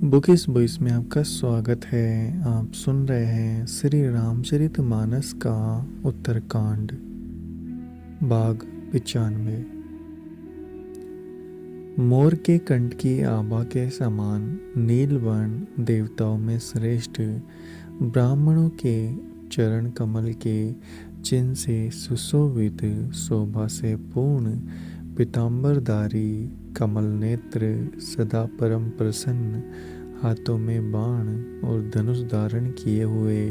Bookish बुइस में आपका स्वागत है। आप सुन रहे हैं श्री रामचरितमानस का उत्तरकांड भाग 95। मोर के कंठ की आभा के समान नीलवर्ण देवताओं में श्रेष्ठ ब्राह्मणों के चरण कमल के चिन्ह से सुशोभित शोभा से पूर्ण पीताम्बरधारी कमल नेत्र सदा परम प्रसन्न हाथों में बाण और धनुष धारण किए हुए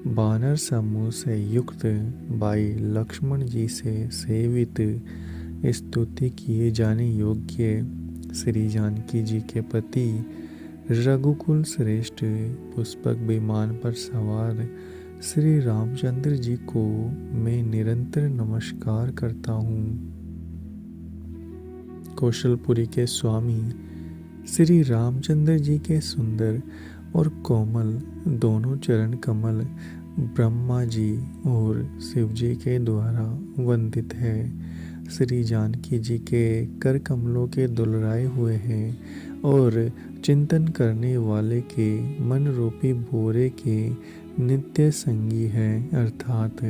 बानर समूह से युक्त भाई लक्ष्मण जी से सेवित स्तुति किए जाने योग्य श्री जानकी जी के पति रघुकुल श्रेष्ठ पुष्पक विमान पर सवार श्री रामचंद्र जी को मैं निरंतर नमस्कार करता हूँ। कौशलपुरी के स्वामी श्री रामचंद्र जी के सुंदर और कोमल दोनों चरण कमल ब्रह्मा जी और शिव जी के द्वारा वंदित है। श्री जानकी जी के कर कमलों के दुलराए हुए हैं और चिंतन करने वाले के मन रूपी बोरे के नित्य संगी है, अर्थात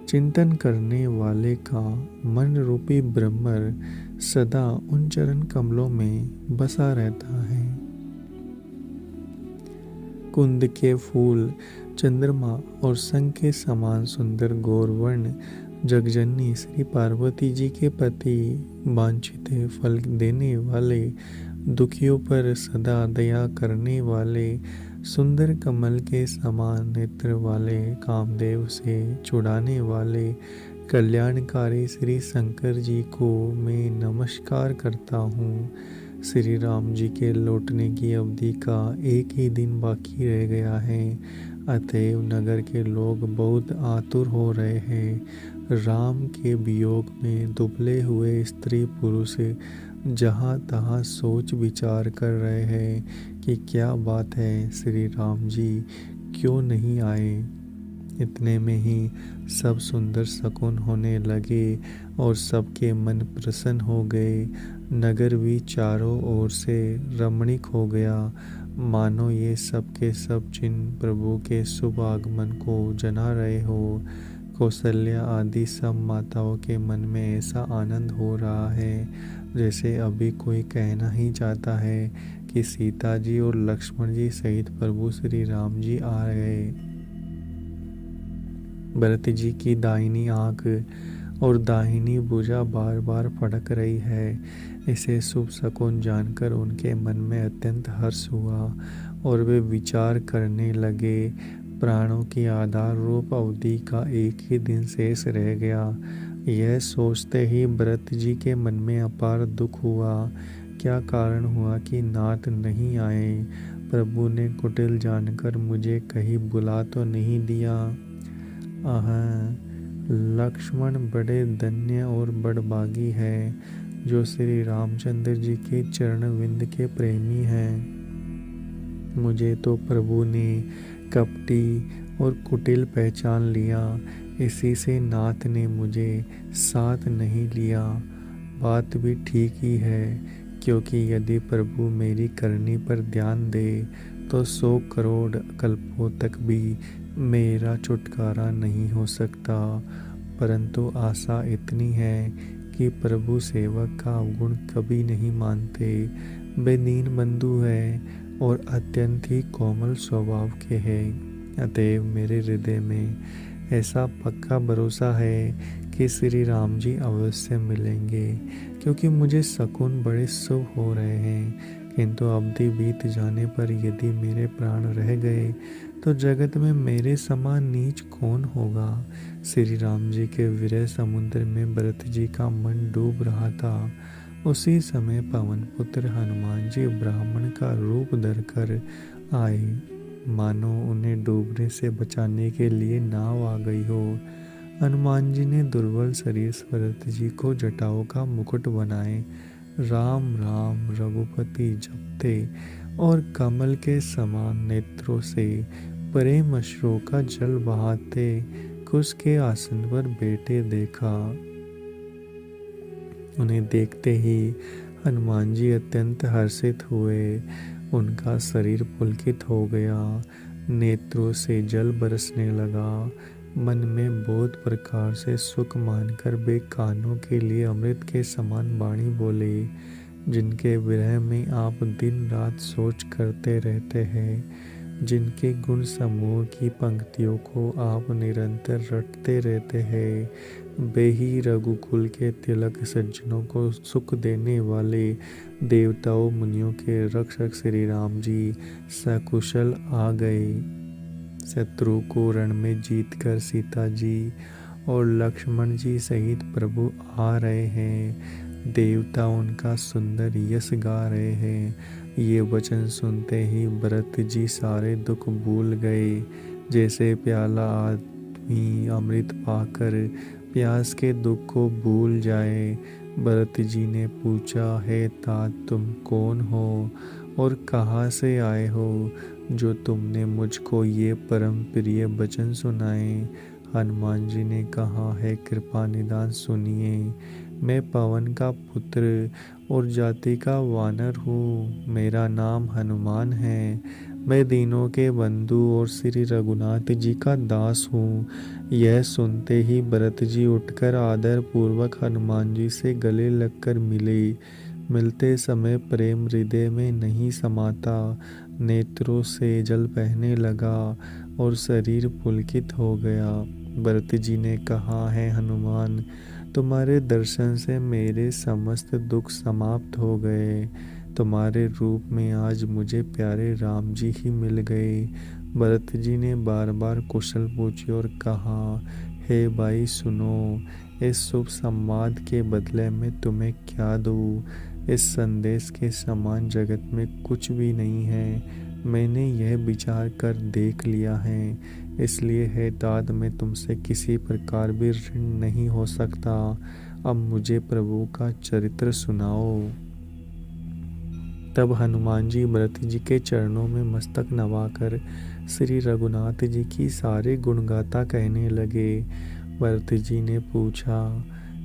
चिंतन करने वाले का मन रूपी ब्रह्मर सदा उन चरण कमलों में बसा रहता है। कुंद के फूल चंद्रमा और संग के समान सुंदर गौरवर्ण जगजननी श्री पार्वती जी के पति वांछित फल देने वाले दुखियों पर सदा दया करने वाले सुंदर कमल के समान नेत्र वाले कामदेव से छुड़ाने वाले कल्याणकारी श्री शंकर जी को मैं नमस्कार करता हूँ। श्री राम जी के लौटने की अवधि का एक ही दिन बाकी रह गया है, अतएव नगर के लोग बहुत आतुर हो रहे हैं। राम के वियोग में दुबले हुए स्त्री पुरुष जहाँ तहाँ सोच विचार कर रहे हैं कि क्या बात है, श्री राम जी क्यों नहीं आए। इतने में ही सब सुंदर शकुन होने लगे और सबके मन प्रसन्न हो गए। नगर भी चारों ओर से रमणीक हो गया, मानो ये सब के सब चिन्ह प्रभु के शुभ आगमन को जना रहे हो। कौशल्या आदि सब माताओं के मन में ऐसा आनंद हो रहा है जैसे अभी कोई कहना ही चाहता है कि सीता जी और लक्ष्मण जी सहित प्रभु श्री राम जी आ गए। भरत जी की दाहिनी आंख और दाहिनी भुजा बार बार फड़क रही है। इसे शुभ शकुन जानकर उनके मन में अत्यंत हर्ष हुआ और वे विचार करने लगे, प्राणों की आधार रूप अवधि का एक ही दिन शेष रह गया। यह सोचते ही भरत जी के मन में अपार दुख हुआ। क्या कारण हुआ कि नाथ नहीं आए। प्रभु ने कुटिल जानकर मुझे कहीं बुला तो नहीं दिया। आह, लक्ष्मण बड़े धन्य और बड़भागी है जो श्री रामचंद्र जी के चरणविंद के प्रेमी हैं। मुझे तो प्रभु ने कपटी और कुटिल पहचान लिया, इसी से नाथ ने मुझे साथ नहीं लिया। बात भी ठीक ही है, क्योंकि यदि प्रभु मेरी करनी पर ध्यान दे तो 100 करोड़ कल्पों तक भी मेरा छुटकारा नहीं हो सकता। परंतु आशा इतनी है कि प्रभु सेवक का अवगुण कभी नहीं मानते। वे दीन बंधु है और अत्यंत ही कोमल स्वभाव के हैं। अतएव मेरे हृदय में ऐसा पक्का भरोसा है कि श्री राम जी अवश्य मिलेंगे, क्योंकि मुझे शकुन बड़े शुभ हो रहे हैं। किंतु अवधि बीत जाने पर यदि मेरे प्राण रह गए तो जगत में मेरे समान नीच कौन होगा। श्री राम जी के विरह समुद्र में भरत जी का मन डूब रहा था। उसी समय पवन पुत्र हनुमान जी ब्राह्मण का रूप धरकर आए, मानो उन्हें डूबने से बचाने के लिए नाव आ गई हो। हनुमान जी ने दुर्बल शरीर भरत जी को जटाओं का मुकुट बनाए राम राम रघुपति जपते और कमल के समान नेत्रों से प्रेम अश्रु का जल बहाते कुश के आसन पर बैठे देखा। उन्हें देखते ही हनुमान जी अत्यंत हर्षित हुए उनका शरीर पुलकित हो गया, नेत्रों से जल बरसने लगा। मन में बहुत प्रकार से सुख मानकर वे कानों के लिए अमृत के समान वाणी बोले, जिनके विरह में आप दिन रात सोच करते रहते हैं, जिनके गुण समूह की पंक्तियों को आप निरंतर रटते रहते हैं, वे ही रघुकुल के तिलक सज्जनों को सुख देने वाले देवताओं मुनियों के रक्षक श्री राम जी सकुशल आ गए। शत्रु को रण में जीतकर सीता जी और लक्ष्मण जी सहित प्रभु आ रहे हैं। देवता उनका सुंदर यश गा रहे हैं। ये वचन सुनते ही भरत जी सारे दुख भूल गए। जैसे प्याला आदमी अमृत पाकर प्यास के दुख को भूल जाए। भरत जी ने पूछा, हे तात, तुम कौन हो और कहाँ से आए हो, जो तुमने मुझको ये परम प्रिय वचन सुनाए। हनुमान जी ने कहा, है कृपा निदान सुनिए। मैं पवन का पुत्र और जाति का वानर हूँ। मेरा नाम हनुमान है। मैं दीनों के बंधु और श्री रघुनाथ जी का दास हूँ। यह सुनते ही भरत जी उठकर आदर पूर्वक हनुमान जी से गले लगकर मिले। मिलते समय प्रेम हृदय में नहीं समाता, नेत्रों से जल बहने लगा और शरीर पुलकित हो गया। भरत जी ने कहा, है हनुमान, तुम्हारे दर्शन से मेरे समस्त दुख समाप्त हो गए। तुम्हारे रूप में आज मुझे प्यारे राम जी ही मिल गए। भरत जी ने बार बार कुशल पूछी और कहा, हे भाई सुनो, इस शुभ संवाद के बदले में तुम्हें क्या दूँ। इस संदेश के समान जगत में कुछ भी नहीं है। मैंने यह विचार कर देख लिया है, इसलिए हे तात, मैं तुमसे किसी प्रकार भी ऋण नहीं हो सकता। अब मुझे प्रभु का चरित्र सुनाओ। तब हनुमान जी भरत जी के चरणों में मस्तक नवाकर श्री रघुनाथ जी की सारे गुण गाथा कहने लगे। भरत जी ने पूछा,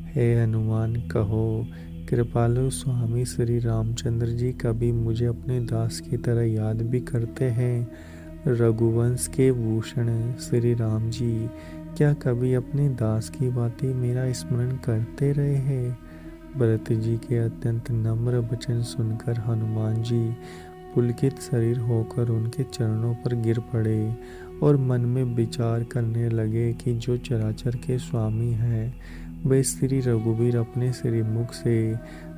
हे हनुमान, कहो, कृपालु स्वामी श्री रामचंद्र जी कभी मुझे अपने दास की तरह याद भी करते हैं। रघुवंश के भूषण श्री राम जी क्या कभी अपने दास की बातें मेरा स्मरण करते रहे हैं। भरत जी के अत्यंत नम्र वचन सुनकर हनुमान जी पुलकित शरीर होकर उनके चरणों पर गिर पड़े और मन में विचार करने लगे कि जो चराचर के स्वामी हैं, वे श्री रघुवीर अपने श्रीमुख से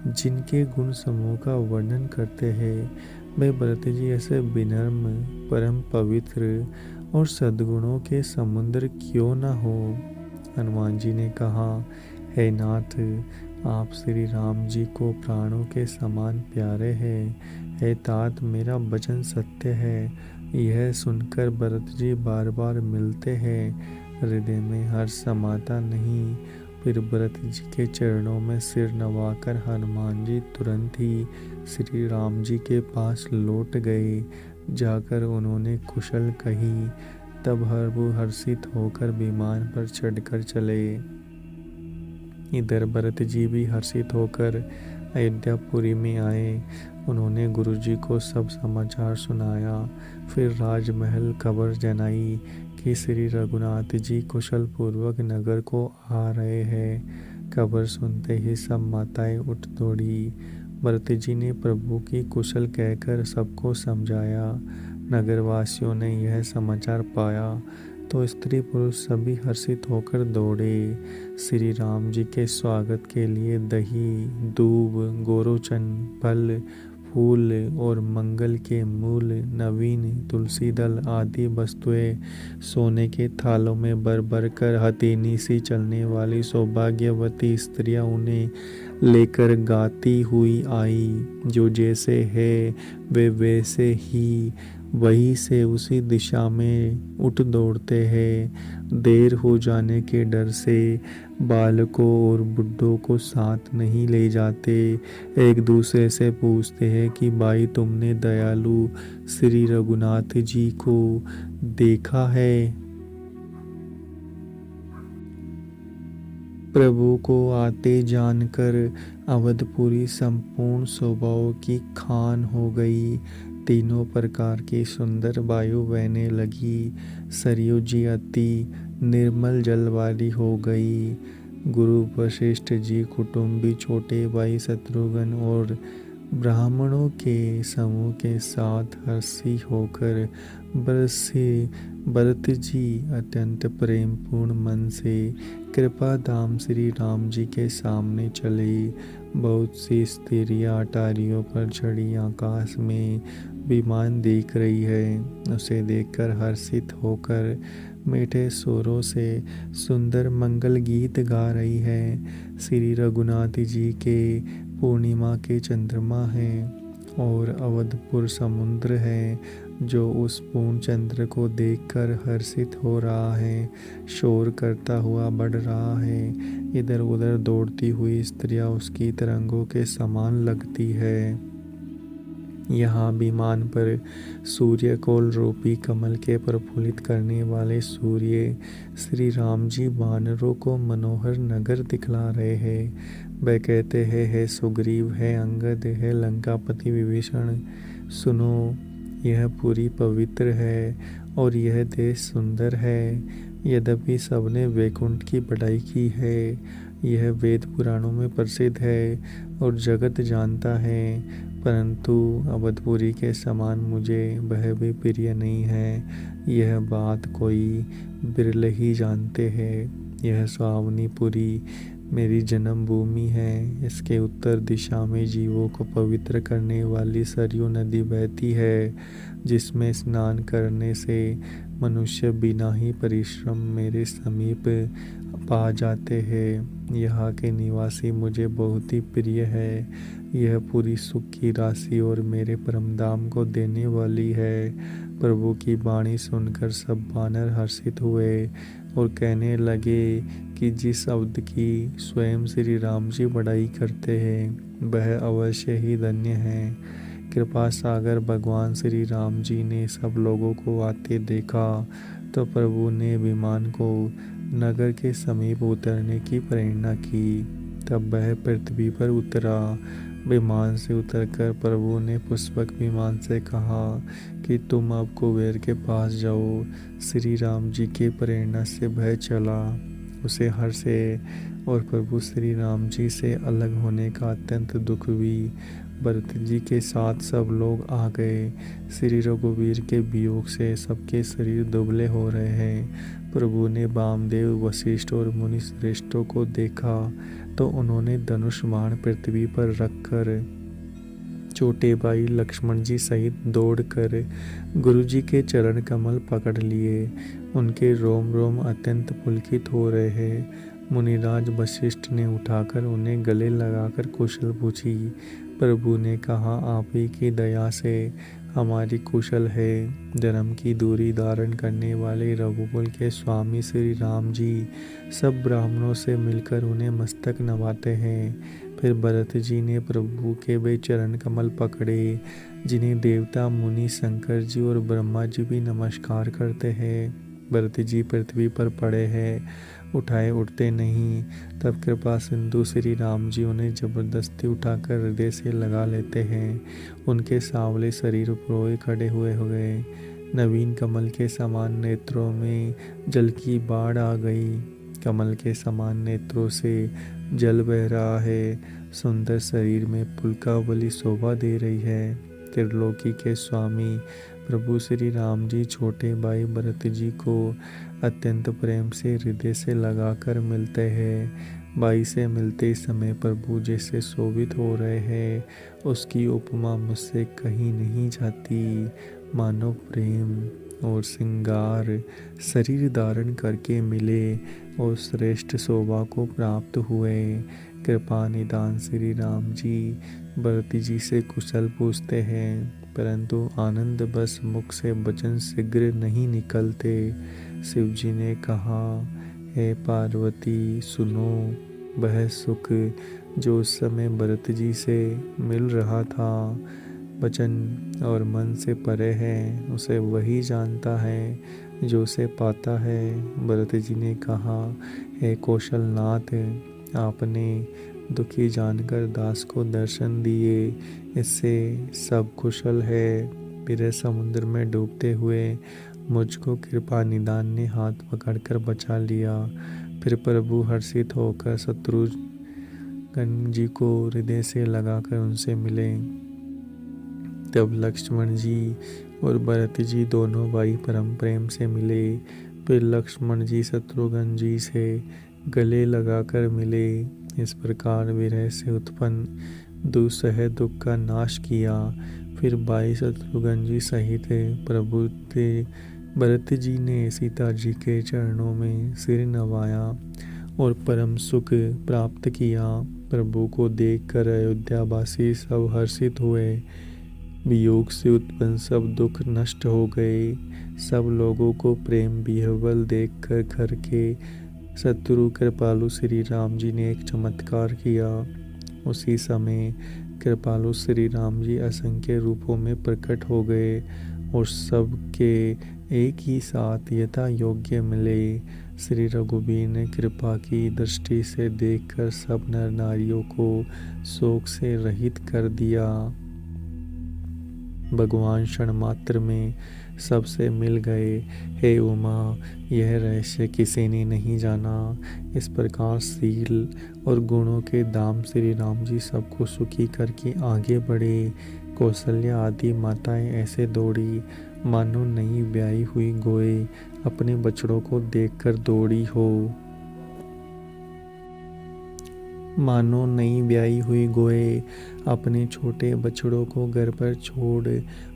जिनके गुण समूह का वर्णन करते हैं, वे भरत जी ऐसे विनम्र, परम पवित्र और सद्गुणों के समुद्र क्यों न हो। हनुमान जी ने कहा, हे नाथ, आप श्री राम जी को प्राणों के समान प्यारे हैं। हे तात, मेरा वचन सत्य है। यह सुनकर भरत जी बार बार मिलते हैं, हृदय में हर्ष समाता नहीं। फिर भरत जी के चरणों में सिर नवाकर हनुमान जी तुरंत ही श्री राम जी के पास लौट गए। जाकर उन्होंने कुशल कही। तब वो हर्षित होकर विमान पर चढ़कर चले। इधर भरत जी भी हर्षित होकर अयोध्यापुरी में आए। उन्होंने गुरु जी को सब समाचार सुनाया। फिर राजमहल खबर जनाई कि श्री रघुनाथ जी कुशल पूर्वक नगर को आ रहे हैं। खबर सुनते ही सब माताएं उठ दौड़ी। भरत जी ने प्रभु की कुशल कहकर सबको समझाया। नगरवासियों ने यह समाचार पाया तो स्त्री पुरुष सभी हर्षित होकर दौड़े। श्री राम जी के स्वागत के लिए दही, दूब, गोरोचन, फल, फूल और मंगल के मूल, नवीन तुलसी दल आदि वस्तुएं सोने के थालों में भर भर कर हथेली सी चलने वाली सौभाग्यवती स्त्रियां उन्हें लेकर गाती हुई आई। जो जैसे है वे वैसे ही वहीं से उसी दिशा में उठ दौड़ते हैं। देर हो जाने के डर से बालकों और बुढ़ों को साथ नहीं ले जाते। एक दूसरे से पूछते हैं कि भाई, तुमने दयालु श्री रघुनाथ जी को देखा है। प्रभु को आते जानकर अवधपुरी संपूर्ण स्वभाव की खान हो गई। तीनों प्रकार की सुंदर वायु बहने लगी। सरयू जी अति निर्मल जलवारी हो गई। गुरु वशिष्ठ जी, कुटुंबी, छोटे भाई शत्रुघ्न और ब्राह्मणों के समूह के साथ हर्षी होकर भरत जी अत्यंत प्रेम पूर्ण मन से कृपा धाम श्री राम जी के सामने चले। बहुत सी स्त्रियां अटारियों पर चढ़ी आकाश में विमान देख रही है। उसे देखकर हर्षित होकर मीठे सुरों से सुंदर मंगल गीत गा रही है। श्री रघुनाथ जी के पूर्णिमा के चंद्रमा हैं और अवधपुर समुद्र है जो उस पूर्ण चंद्र को देखकर हर्षित हो रहा है, शोर करता हुआ बढ़ रहा है। इधर उधर दौड़ती हुई स्त्रियां उसकी तरंगों के समान लगती है। यहाँ विमान पर सूर्य कोल रूपी कमल के प्रफुल्लित करने वाले सूर्य श्री राम जी वानरों को मनोहर नगर दिखला रहे हैं। वह कहते हैं, है सुग्रीव, है अंगद, है लंकापति विभीषण, सुनो, यह पूरी पवित्र है और यह देश सुंदर है। यद्यपि सबने वैकुंठ की बढ़ाई की है, यह वेद पुराणों में प्रसिद्ध है और जगत जानता है, परंतु अवधपुरी के समान मुझे वह भी प्रिय नहीं है। यह बात कोई बिरले ही जानते हैं। यह सुहावनीपुरी मेरी जन्मभूमि है। इसके उत्तर दिशा में जीवों को पवित्र करने वाली सरयू नदी बहती है, जिसमें स्नान करने से मनुष्य बिना ही परिश्रम मेरे समीप पा जाते हैं। यहाँ के निवासी मुझे बहुत ही प्रिय है। यह पूरी सुख की राशि और मेरे परमधाम को देने वाली है। प्रभु की वाणी सुनकर सब वानर हर्षित हुए और कहने लगे कि जिस अवध की स्वयं श्री राम जी बड़ाई करते हैं वह अवश्य ही धन्य है। कृपा सागर भगवान श्री राम जी ने सब लोगों को आते देखा तो प्रभु ने विमान को नगर के समीप उतरने की प्रेरणा की। तब वह पृथ्वी पर उतरा। विमान से उतरकर प्रभु ने पुष्पक विमान से कहा कि तुम अब कुबेर के पास जाओ। श्री राम जी के प्रेरणा से वह चला। उसे हर्ष से और प्रभु श्री राम जी से अलग होने का अत्यंत दुख हुई। भरत जी के साथ सब लोग आ गए। श्री रघुवीर के वियोग से सबके शरीर दुबले हो रहे हैं। प्रभु ने वामदेव, वशिष्ठ और मुनि श्रेष्ठों को देखा तो उन्होंने धनुष बाण पृथ्वी पर रखकर छोटे भाई लक्ष्मण जी सहित दौड़कर गुरु जी के चरण कमल पकड़ लिए। उनके रोम रोम अत्यंत पुलकित हो रहे हैं। मुनिराज वशिष्ठ ने उठाकर उन्हें गले लगाकर कुशल पूछी। प्रभु ने कहा, आप ही की दया से हमारी कुशल है। धर्म की दूरी धारण करने वाले रघुकुल के स्वामी श्री राम जी सब ब्राह्मणों से मिलकर उन्हें मस्तक नवाते हैं। फिर भरत जी ने प्रभु के वे चरण कमल पकड़े जिन्हें देवता, मुनि, शंकर जी और ब्रह्मा जी भी नमस्कार करते हैं। भरत जी पृथ्वी पर पड़े हैं, उठाए उठते नहीं। तब कृपा सिंधु श्री राम जी उन्हें जबरदस्ती उठाकर हृदय से लगा लेते हैं। उनके सांवले शरीर पर खड़े हुए हो गए। नवीन कमल के समान नेत्रों में जल की बाढ़ आ गई। कमल के समान नेत्रों से जल बह रहा है। सुंदर शरीर में पुलकावली शोभा दे रही है। त्रिलोकी के स्वामी प्रभु श्री राम जी छोटे भाई भरत जी को अत्यंत प्रेम से हृदय से लगाकर मिलते हैं। भाई से मिलते समय प्रभु जैसे शोभित हो रहे हैं, उसकी उपमा मुझसे कहीं नहीं जाती। मानव प्रेम और श्रृंगार शरीर धारण करके मिले और श्रेष्ठ शोभा को प्राप्त हुए। कृपा निदान श्री राम जी भरत जी से कुशल पूछते हैं, परंतु आनंद बस मुख से वचन शीघ्र नहीं निकलते। शिव जी ने कहा, हे पार्वती सुनो, वह सुख जो उस समय भरत जी से मिल रहा था वचन और मन से परे है, उसे वही जानता है जो उसे पाता है। भरत जी ने कहा, हे कौशलनाथ, आपने दुखी जानकर दास को दर्शन दिए, इससे सब कुशल है। विरह समुद्र में डूबते हुए मुझको कृपा निदान ने हाथ पकड़कर बचा लिया। फिर प्रभु हर्षित होकर शत्रुघ्न जी को हृदय से लगाकर उनसे मिले। तब लक्ष्मण जी और भरत जी दोनों भाई परम प्रेम से मिले। फिर लक्ष्मण जी शत्रुघ्न जी से गले लगाकर मिले। इस प्रकार विरह से उत्पन्न दुस्सह दुख का नाश किया। फिर भाई शत्रुघ्न जी सहित प्रभु थे भरत जी ने सीता जी के चरणों में सिर नवाया और परम सुख प्राप्त किया। प्रभु को देखकर अयोध्यावासी सब हर्षित हुए। वियोग से उत्पन्न सब दुख नष्ट हो गए। सब लोगों को प्रेम विह्वल देखकर घर के शत्रु कृपालु श्री राम जी ने एक चमत्कार किया। उसी समय कृपालु श्री राम जी असंख्य रूपों में प्रकट हो गए और सबके एक ही साथ यथा योग्य मिले। श्री रघुवीर ने कृपा की दृष्टि से देखकर सब नर नारियों को शोक से रहित कर दिया। भगवान क्षण मात्र में सबसे मिल गए। हे उमा, यह रहस्य किसी ने नहीं जाना। इस प्रकार शील और गुणों के दाम श्री राम जी सबको सुखी करके आगे बढ़े। कौशल्या आदि माताएं ऐसे दौड़ी मानो नई ब्याही हुई गोए अपने बछड़ों को देखकर दौड़ी हो। मानो नई ब्याही हुई गोए अपने छोटे बछड़ों को घर पर छोड़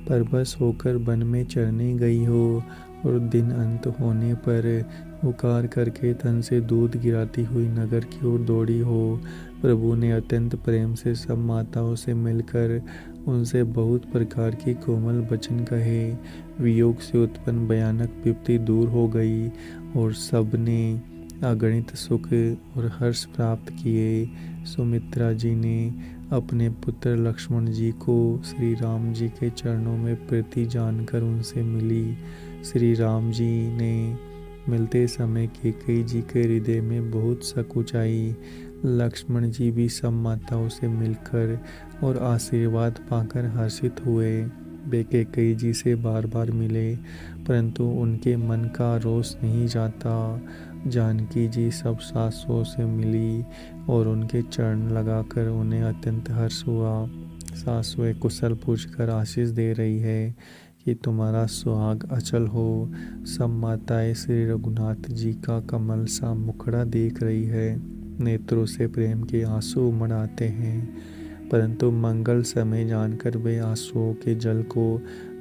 परवश होकर वन में चरने गई हो और दिन अंत होने पर पुकार करके तन से दूध गिराती हुई नगर की ओर दौड़ी हो। प्रभु ने अत्यंत प्रेम से सब माताओं से मिलकर उनसे बहुत प्रकार की कोमल वचन कहे। वियोग से उत्पन्न भयानक विपत्ति दूर हो गई और सबने अगणित सुख और हर्ष प्राप्त किए। सुमित्रा जी ने अपने पुत्र लक्ष्मण जी को श्री राम जी के चरणों में प्रीति जानकर उनसे मिली। श्री राम जी ने मिलते समय कैकेयी जी के हृदय में बहुत सकुचाई। लक्ष्मण जी भी सब माताओं से मिलकर और आशीर्वाद पाकर हर्षित हुए। वे कैकेयी जी से बार बार मिले परंतु उनके मन का रोष नहीं जाता। जानकी जी सब सासुओं से मिली और उनके चरण लगाकर उन्हें अत्यंत हर्ष हुआ। सासुएं कुशल पूछकर आशीष दे रही है कि तुम्हारा सुहाग अचल हो। सब माताएं श्री रघुनाथ जी का कमल सा मुखड़ा देख रही है। नेत्रों से प्रेम के आंसू उमड़ आते हैं परंतु मंगल समय जानकर वे आंसुओं के जल को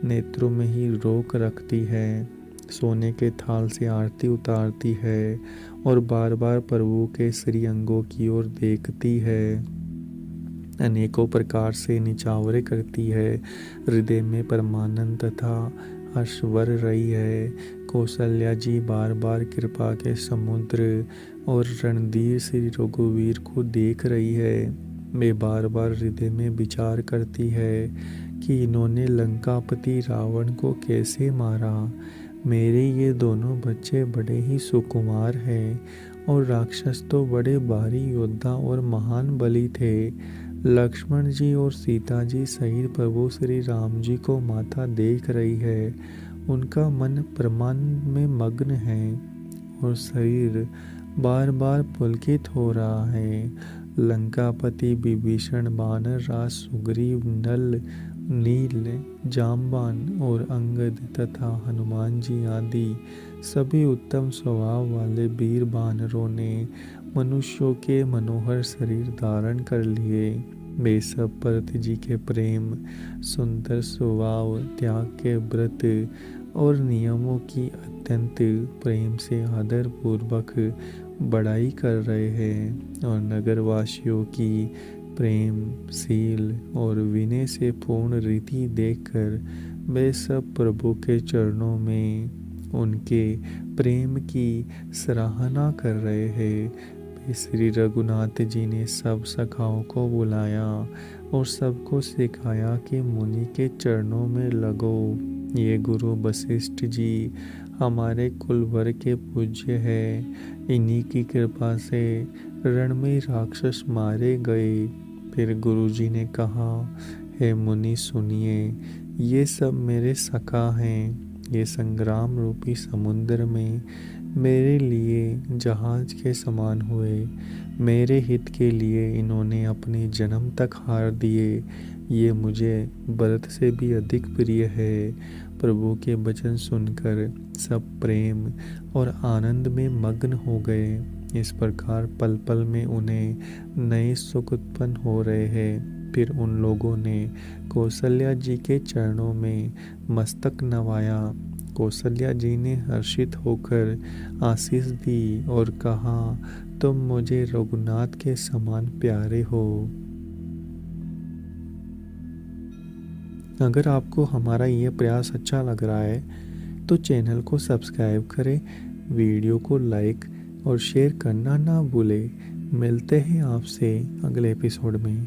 नेत्रों में ही रोक रखती है। सोने के थाल से आरती उतारती है और बार बार प्रभु के श्री अंगों की ओर देखती है। अनेकों प्रकार से निछावरे करती है। हृदय में परमानंद तथा हर्ष भर रही है। कौशल्या जी बार बार कृपा के समुद्र और रणधीर श्री रघुवीर को देख रही है। वे बार बार हृदय में विचार करती है कि इन्होंने लंकापति रावण को कैसे मारा। मेरे ये दोनों बच्चे बड़े ही सुकुमार हैं और राक्षस तो बड़े भारी योद्धा और महान बली थे। लक्ष्मण जी और सीता जी सहित प्रभु श्री राम जी को माता देख रही है। उनका मन प्रमाण में मग्न है और शरीर बार बार पुलकित हो रहा है। लंकापति विभीषण, वानर राज, सुग्रीव, नल, नील, जाम्बान और अंगद तथा हनुमान जी आदि सभी उत्तम स्वभाव वाले वीर वानरों ने मनुष्यों के मनोहर शरीर धारण कर लिए। वे सब भरत जी के प्रेम, सुंदर स्वभाव, त्याग के व्रत और नियमों की अत्यंत प्रेम से आदर पूर्वक बड़ाई कर रहे हैं और नगरवासियों की प्रेम, शील और विनय से पूर्ण रीति देखकर वे सब प्रभु के चरणों में उनके प्रेम की सराहना कर रहे हैं। श्री रघुनाथ जी ने सब सखाओं को बुलाया और सबको सिखाया कि मुनि के चरणों में लगो। ये गुरु वशिष्ठ जी हमारे कुलवर के पूज्य है। इन्हीं की कृपा से रण में राक्षस मारे गए। फिर गुरु जी ने कहा, हे मुनि सुनिए, ये सब मेरे सखा हैं। ये संग्राम रूपी समुद्र में मेरे लिए जहाज के समान हुए। मेरे हित के लिए इन्होंने अपने जन्म तक हार दिए। ये मुझे भरत से भी अधिक प्रिय है। प्रभु के वचन सुनकर सब प्रेम और आनंद में मग्न हो गए। इस प्रकार पल पल में उन्हें नए सुख उत्पन्न हो रहे हैं। फिर उन लोगों ने कौशल्या जी के चरणों में मस्तक नवाया। कौशल्या जी ने हर्षित होकर आशीष दी और कहा, तुम मुझे रघुनाथ के समान प्यारे हो। अगर आपको हमारा ये प्रयास अच्छा लग रहा है तो चैनल को सब्सक्राइब करें, वीडियो को लाइक और शेयर करना ना भूलें। मिलते हैं आपसे अगले एपिसोड में।